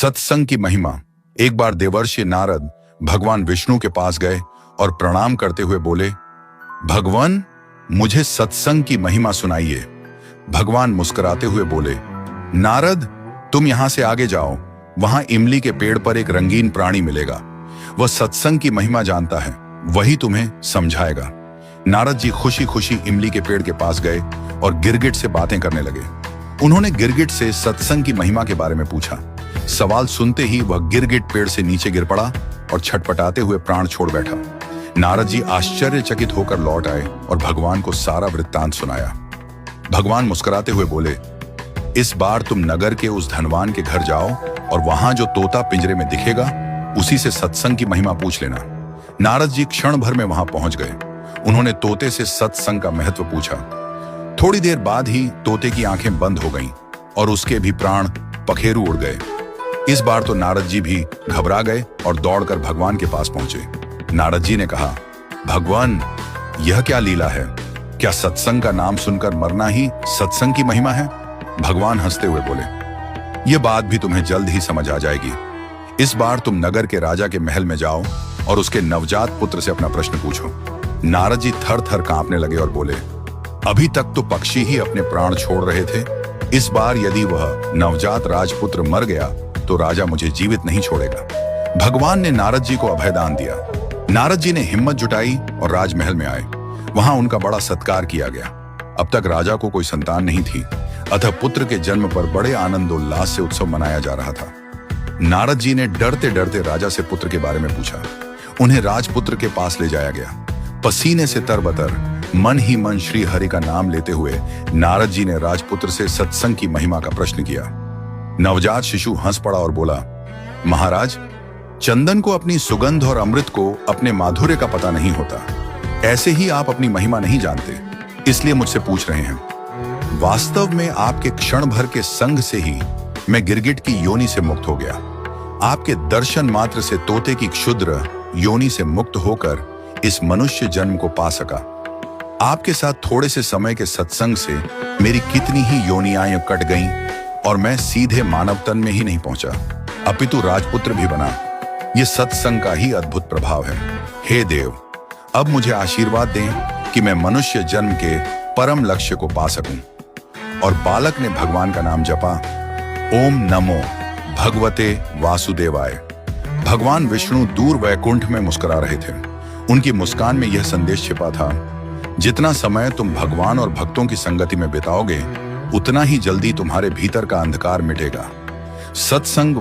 सत्संग की महिमा। एक बार देवर्षि नारद भगवान विष्णु के पास गए और प्रणाम करते हुए बोले, भगवान, मुझे सत्संग की महिमा सुनाइए। भगवान मुस्कुराते हुए बोले, नारद, तुम यहां से आगे जाओ, वहां इमली के पेड़ पर एक रंगीन प्राणी मिलेगा। वह सत्संग की महिमा जानता है, वही तुम्हें समझाएगा। नारद जी खुशी खुशी इमली के पेड़ के पास गए और गिरगिट से बातें करने लगे। उन्होंने गिरगिट से सत्संग की महिमा के बारे में पूछा। सवाल सुनते ही वह गिरगिट पेड़ से नीचे गिर पड़ा और छटपटाते हुए प्राण छोड़ बैठा। नारद जी आश्चर्यचकित होकर लौट आए और भगवान को सारा वृत्तांत सुनाया। भगवान मुस्कुराते हुए बोले, इस बार तुम नगर के उस धनवान के घर जाओ और वहां जो तोता पिंजरे में दिखेगा, उसी से सत्संग की महिमा पूछ लेना। नारद जी क्षण भर में वहां पहुंच गए। उन्होंने तोते से सत्संग का महत्व पूछा। थोड़ी देर बाद ही तोते की आंखें बंद हो गईं और उसके भी प्राण पखेरु उड़ गए। इस बार तो नारद जी भी घबरा गए और दौड़कर भगवान के पास पहुंचे। नारद जी ने कहा, भगवान, यह क्या लीला है? क्या सत्संग का नाम सुनकर मरना ही सत्संग की महिमा है? भगवान हंसते हुए बोले, यह बात भी तुम्हें जल्द ही समझ आ जाएगी। इस बार तुम नगर के राजा के महल में जाओ और उसके नवजात पुत्र से अपना प्रश्न पूछो। नारद जी थर थर कांपने लगे और बोले, अभी तक तो पक्षी ही अपने प्राण छोड़ रहे थे। इस बार यदि वह नवजात राजपुत्र मर गया तो राजा मुझे जीवित नहीं छोड़ेगा। भगवान ने नारद जी को अभयदान दिया। नारद जी ने हिम्मत जुटाई और राजमहल में आए। वहां उनका बड़ा सत्कार किया गया। अब तक राजा को कोई संतान नहीं थी, अतः पुत्र के जन्म पर बड़े आनंदोल्लास से उत्सव मनाया जा रहा था। नारद जी ने डरते डरते राजा से पुत्र के बारे में पूछा। उन्हें राजपुत्र के पास ले जाया गया। पसीने से तरबतर, मन ही मन श्री हरि का नाम लेते हुए नारद जी ने राजपुत्र से सत्संग की महिमा का प्रश्न किया। नवजात शिशु हंस पड़ा और बोला, महाराज, चंदन को अपनी सुगंध और अमृत को अपने माधुर्य का पता नहीं होता। ऐसे ही आप अपनी महिमा नहीं जानते, इसलिए मुझसे पूछ रहे हैं। वास्तव में आपके क्षण भर के संग से ही मैं गिरगिट की योनि से मुक्त हो गया। आपके दर्शन मात्र से तोते की क्षुद्र योनि से मुक्त होकर इस मनुष्य जन्म को पा सका। आपके साथ थोड़े से समय के सत्संग से मेरी कितनी ही योनियां कट गईं और मैं सीधे मानव तन में ही नहीं पहुंचा, अपितु राजपुत्र भी बना। यह सत्संग का ही अद्भुत प्रभाव है। हे देव, अब मुझे आशीर्वाद दें कि मैं मनुष्य जन्म के परम लक्ष्य को पा सकूं। और बालक ने भगवान का नाम जपा, ओम नमो भगवते वासुदेवाय। भगवान विष्णु दूर वैकुंठ में मुस्कुरा रहे थे। उनकी मुस्कान में यह संदेश छिपा था, जितना समय तुम भगवान और भक्तों की संगति में बिताओगे, उतना ही जल्दी तुम्हारे भीतर का अंधकार मिटेगा। सत्संग